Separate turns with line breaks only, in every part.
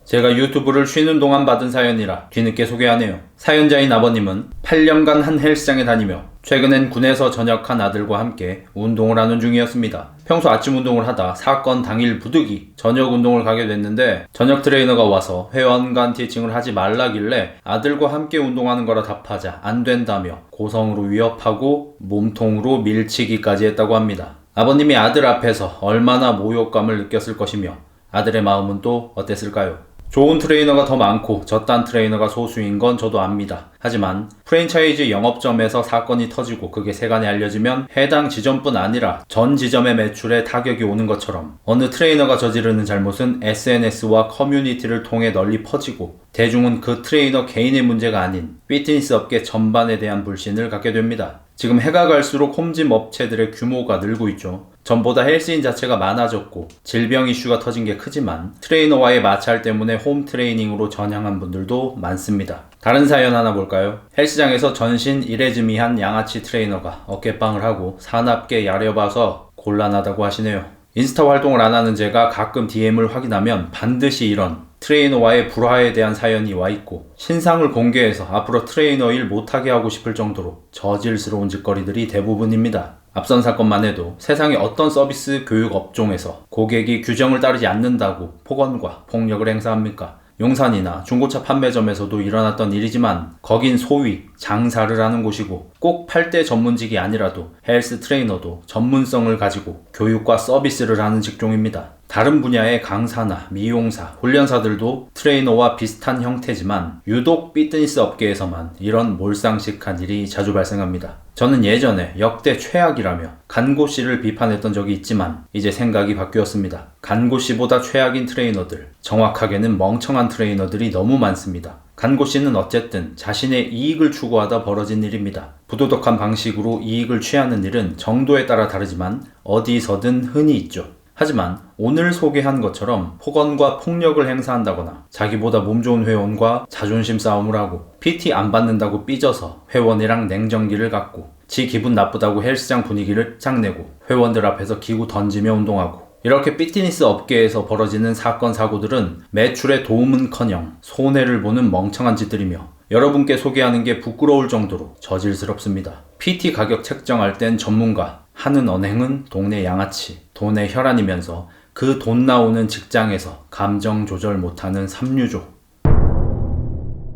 제가 유튜브를 쉬는 동안 받은 사연이라 뒤늦게 소개하네요. 사연자인 아버님은 8년간 한 헬스장에 다니며 최근엔 군에서 전역한 아들과 함께 운동을 하는 중이었습니다. 평소 아침 운동을 하다 사건 당일 부득이 저녁 운동을 가게 됐는데 저녁 트레이너가 와서 회원 티칭을 하지 말라길래 아들과 함께 운동하는 거라 답하자 안 된다며 고성으로 위협하고 몸통으로 밀치기까지 했다고 합니다. 아버님이 아들 앞에서 얼마나 모욕감을 느꼈을 것이며 아들의 마음은 또 어땠을까요? 좋은 트레이너가 더 많고 저딴 트레이너가 소수인 건 저도 압니다. 하지만 프랜차이즈 영업점에서 사건이 터지고 그게 세간에 알려지면 해당 지점뿐 아니라 전 지점의 매출에 타격이 오는 것처럼 어느 트레이너가 저지르는 잘못은 SNS와 커뮤니티를 통해 널리 퍼지고 대중은 그 트레이너 개인의 문제가 아닌 피트니스 업계 전반에 대한 불신을 갖게 됩니다. 지금 해가 갈수록 홈짐 업체들의 규모가 늘고 있죠. 전보다 헬스인 자체가 많아졌고 질병 이슈가 터진 게 크지만 트레이너와의 마찰 때문에 홈 트레이닝으로 전향한 분들도 많습니다. 다른 사연 하나 볼까요? 헬스장에서 전신 이레즈미한 양아치 트레이너가 어깨빵을 하고 사납게 야려봐서 곤란하다고 하시네요. 인스타 활동을 안 하는 제가 가끔 DM을 확인하면 반드시 이런 트레이너와의 불화에 대한 사연이 와 있고 신상을 공개해서 앞으로 트레이너 일 못하게 하고 싶을 정도로 저질스러운 짓거리들이 대부분입니다. 앞선 사건만 해도 세상의 어떤 서비스 교육 업종에서 고객이 규정을 따르지 않는다고 폭언과 폭력을 행사합니까? 용산이나 중고차 판매점에서도 일어났던 일이지만 거긴 소위 장사를 하는 곳이고 꼭 8대 전문직이 아니라도 헬스 트레이너도 전문성을 가지고 교육과 서비스를 하는 직종입니다. 다른 분야의 강사나 미용사, 훈련사들도 트레이너와 비슷한 형태지만 유독 피트니스 업계에서만 이런 몰상식한 일이 자주 발생합니다. 저는 예전에 역대 최악이라며 간고씨를 비판했던 적이 있지만 이제 생각이 바뀌었습니다. 간고씨보다 최악인 트레이너들, 정확하게는 멍청한 트레이너들이 너무 많습니다. 간고씨는 어쨌든 자신의 이익을 추구하다 벌어진 일입니다. 부도덕한 방식으로 이익을 취하는 일은 정도에 따라 다르지만 어디서든 흔히 있죠. 하지만 오늘 소개한 것처럼 폭언과 폭력을 행사한다거나 자기보다 몸 좋은 회원과 자존심 싸움을 하고 PT 안 받는다고 삐져서 회원이랑 냉정기를 갖고 지 기분 나쁘다고 헬스장 분위기를 짱내고 회원들 앞에서 기구 던지며 운동하고 이렇게 피트니스 업계에서 벌어지는 사건 사고들은 매출에 도움은커녕 손해를 보는 멍청한 짓들이며 여러분께 소개하는 게 부끄러울 정도로 저질스럽습니다. PT 가격 책정할 땐 전문가, 하는 언행은 동네 양아치, 돈의 혈안이면서 그 돈 나오는 직장에서 감정 조절 못하는 삼류조.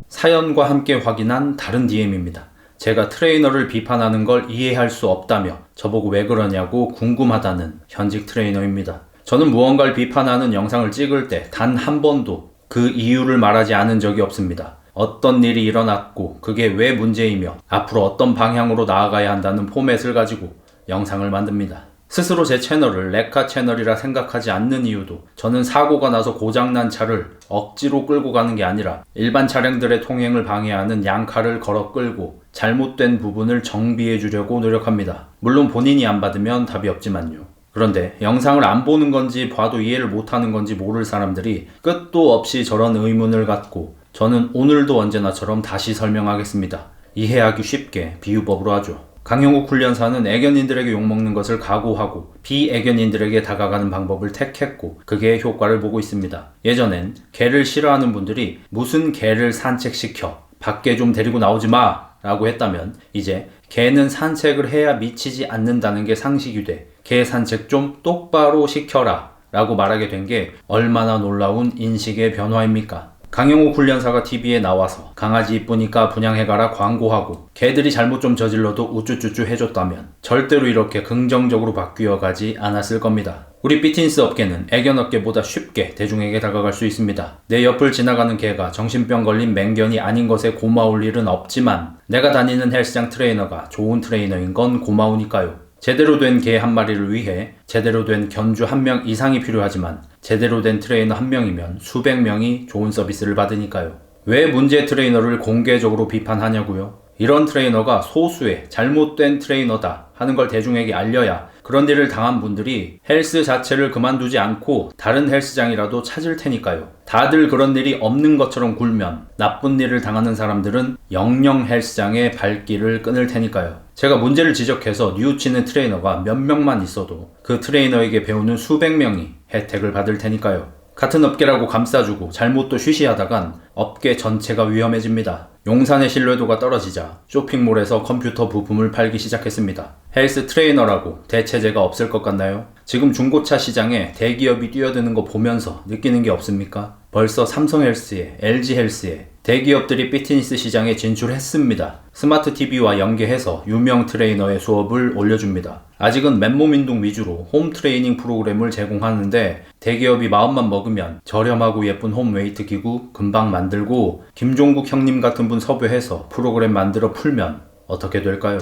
사연과 함께 확인한 다른 DM입니다. 제가 트레이너를 비판하는 걸 이해할 수 없다며 저보고 왜 그러냐고 궁금하다는 현직 트레이너입니다. 저는 무언가를 비판하는 영상을 찍을 때 단 한 번도 그 이유를 말하지 않은 적이 없습니다. 어떤 일이 일어났고 그게 왜 문제이며 앞으로 어떤 방향으로 나아가야 한다는 포맷을 가지고 영상을 만듭니다. 스스로 제 채널을 레카 채널이라 생각하지 않는 이유도 저는 사고가 나서 고장난 차를 억지로 끌고 가는 게 아니라 일반 차량들의 통행을 방해하는 양칼을 걸어 끌고 잘못된 부분을 정비해 주려고 노력합니다. 물론 본인이 안 받으면 답이 없지만요. 그런데 영상을 안 보는 건지 봐도 이해를 못하는 건지 모를 사람들이 끝도 없이 저런 의문을 갖고 저는 오늘도 언제나처럼 다시 설명하겠습니다. 이해하기 쉽게 비유법으로 하죠. 강형욱 훈련사는 애견인들에게 욕먹는 것을 각오하고 비애견인들에게 다가가는 방법을 택했고 그게 효과를 보고 있습니다. 예전엔 개를 싫어하는 분들이 무슨 개를 산책시켜 밖에 좀 데리고 나오지 마 라고 했다면 이제 개는 산책을 해야 미치지 않는다는 게 상식이 돼 개 산책 좀 똑바로 시켜라 라고 말하게 된 게 얼마나 놀라운 인식의 변화입니까? 강영욱 훈련사가 TV에 나와서 강아지 이쁘니까 분양해가라 광고하고 개들이 잘못 좀 저질러도 우쭈쭈쭈 해줬다면 절대로 이렇게 긍정적으로 바뀌어가지 않았을 겁니다. 우리 피트니스 업계는 애견 업계보다 쉽게 대중에게 다가갈 수 있습니다. 내 옆을 지나가는 개가 정신병 걸린 맹견이 아닌 것에 고마울 일은 없지만 내가 다니는 헬스장 트레이너가 좋은 트레이너인 건 고마우니까요. 제대로 된 개 한 마리를 위해 제대로 된 견주 한 명 이상이 필요하지만 제대로 된 트레이너 한 명이면 수백 명이 좋은 서비스를 받으니까요. 왜 문제 트레이너를 공개적으로 비판하냐고요? 이런 트레이너가 소수의 잘못된 트레이너다 하는 걸 대중에게 알려야 그런 일을 당한 분들이 헬스 자체를 그만두지 않고 다른 헬스장이라도 찾을 테니까요. 다들 그런 일이 없는 것처럼 굴면 나쁜 일을 당하는 사람들은 영영 헬스장의 발길을 끊을 테니까요. 제가 문제를 지적해서 뉘우치는 트레이너가 몇 명만 있어도 그 트레이너에게 배우는 수백 명이 혜택을 받을 테니까요. 같은 업계라고 감싸주고 잘못도 쉬쉬하다간 업계 전체가 위험해집니다. 용산의 신뢰도가 떨어지자 쇼핑몰에서 컴퓨터 부품을 팔기 시작했습니다. 헬스 트레이너라고 대체제가 없을 것 같나요? 지금 중고차 시장에 대기업이 뛰어드는 거 보면서 느끼는 게 없습니까? 벌써 삼성헬스에, LG헬스에 대기업들이 피트니스 시장에 진출했습니다. 스마트 TV와 연계해서 유명 트레이너의 수업을 올려줍니다. 아직은 맨몸 운동 위주로 홈 트레이닝 프로그램을 제공하는데 대기업이 마음만 먹으면 저렴하고 예쁜 홈 웨이트 기구 금방 만들고 김종국 형님 같은 분 섭외해서 프로그램 만들어 풀면 어떻게 될까요?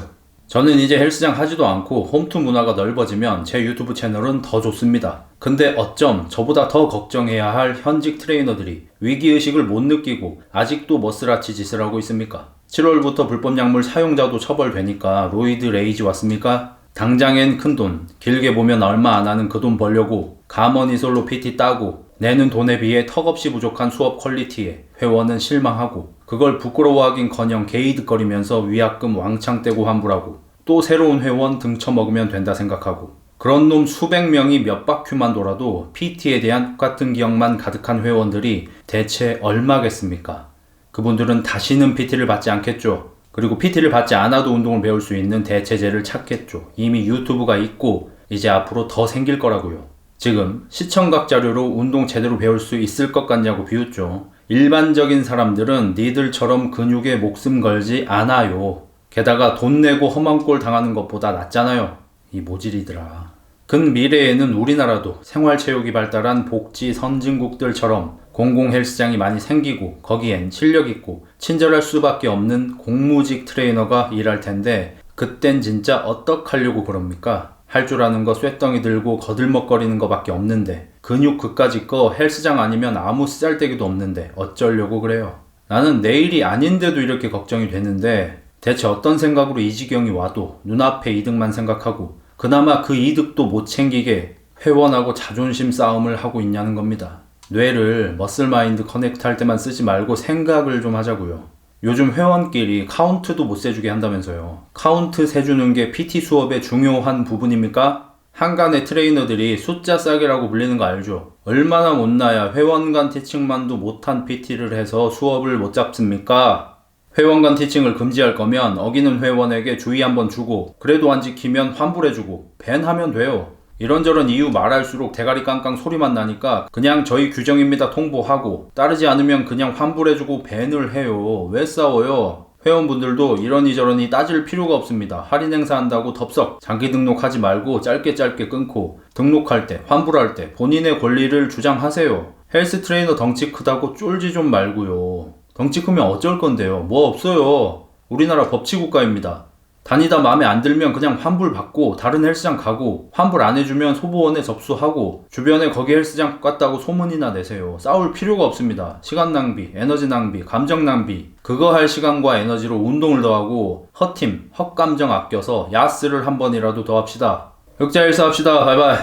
저는 이제 헬스장 하지도 않고 홈트 문화가 넓어지면 제 유튜브 채널은 더 좋습니다. 근데 어쩜 저보다 더 걱정해야 할 현직 트레이너들이 위기의식을 못 느끼고 아직도 머스라치 짓을 하고 있습니까? 7월부터 불법 약물 사용자도 처벌되니까 로이드 레이지 왔습니까? 당장엔 큰돈, 길게 보면 얼마 안 하는 그 돈 벌려고 가먼 이솔로 PT 따고 내는 돈에 비해 턱없이 부족한 수업 퀄리티에 회원은 실망하고 그걸 부끄러워하긴커녕 게이득거리면서 위약금 왕창 떼고 환불하고 또 새로운 회원 등쳐먹으면 된다 생각하고 그런 놈 수백 명이 몇 바퀴만 돌아도 PT에 대한 똑같은 기억만 가득한 회원들이 대체 얼마겠습니까? 그분들은 다시는 PT를 받지 않겠죠. 그리고 PT를 받지 않아도 운동을 배울 수 있는 대체제를 찾겠죠. 이미 유튜브가 있고 이제 앞으로 더 생길 거라고요. 지금 시청각 자료로 운동 제대로 배울 수 있을 것 같냐고 비웃죠. 일반적인 사람들은 니들처럼 근육에 목숨 걸지 않아요. 게다가 돈 내고 험한 꼴 당하는 것보다 낫잖아요. 이 모질이들아. 근미래에는 우리나라도 생활체육이 발달한 복지 선진국들처럼 공공 헬스장이 많이 생기고 거기엔 실력 있고 친절할 수밖에 없는 공무직 트레이너가 일할 텐데 그땐 진짜 어떡하려고 그럽니까? 할 줄 아는 거 쇳덩이 들고 거들먹거리는 거밖에 없는데 근육 그까짓 거 헬스장 아니면 아무 쓰잘데기도 없는데 어쩌려고 그래요. 나는 내일이 아닌데도 이렇게 걱정이 되는데 대체 어떤 생각으로 이 지경이 와도 눈앞의 이득만 생각하고 그나마 그 이득도 못 챙기게 회원하고 자존심 싸움을 하고 있냐는 겁니다. 뇌를 머슬마인드 커넥트 할 때만 쓰지 말고 생각을 좀 하자고요. 요즘 회원끼리 카운트도 못 세주게 한다면서요. 카운트 세주는 게 PT 수업의 중요한 부분입니까? 한간의 트레이너들이 숫자 싸기라고 불리는 거 알죠? 얼마나 못나야 회원 간 티칭만도 못한 PT를 해서 수업을 못 잡습니까? 회원 간 티칭을 금지할 거면 어기는 회원에게 주의 한번 주고 그래도 안 지키면 환불해주고 밴하면 돼요. 이런저런 이유 말할수록 대가리 깡깡 소리만 나니까 그냥 저희 규정입니다 통보하고 따르지 않으면 그냥 환불해주고 밴을 해요. 왜 싸워요? 회원분들도 이러니 저러니 따질 필요가 없습니다. 할인 행사한다고 덥석 장기 등록하지 말고 짧게 끊고 등록할 때 환불할 때 본인의 권리를 주장하세요. 헬스 트레이너 덩치 크다고 쫄지 좀 말고요. 덩치 크면 어쩔 건데요. 뭐 없어요. 우리나라 법치국가입니다. 다니다 마음에 안 들면 그냥 환불 받고 다른 헬스장 가고 환불 안 해주면 소보원에 접수하고 주변에 거기 헬스장 같다고 소문이나 내세요. 싸울 필요가 없습니다. 시간 낭비, 에너지 낭비, 감정 낭비 그거 할 시간과 에너지로 운동을 더 하고 헛힘, 헛감정 아껴서 야스를 한 번이라도 더 합시다. 흑자 헬스 합시다. 바이바이.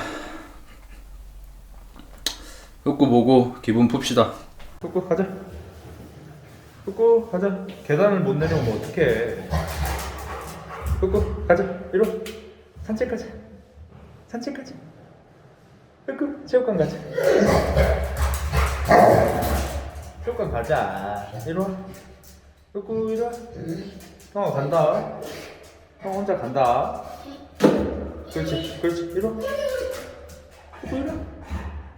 흑구 보고 기분 풉시다. 흑구 가자. 흑구 가자. 계단을 못 내려오면 어떡해. 끄고 가자. 이리 와. 산책 가자. 끄고 체육관 가자. 체육관 가자. 이리 와. 끄고 이리 와. 형 간다. 형 혼자 간다. 그렇지. 이리 와.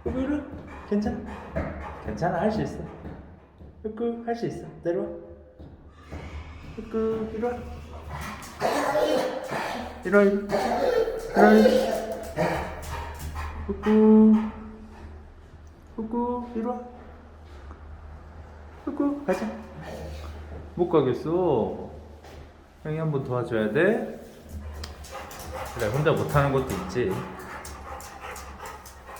끄고 이리 와. 괜찮아. 할 수 있어. 끄고 할 수 있어. 내려와. 끄고 이리 와. 이리 후쿠 이리 와. 후쿠 가자. 못 가겠어. 형이 한번 도와줘야 돼. 그래 혼자 못하는 것도 있지.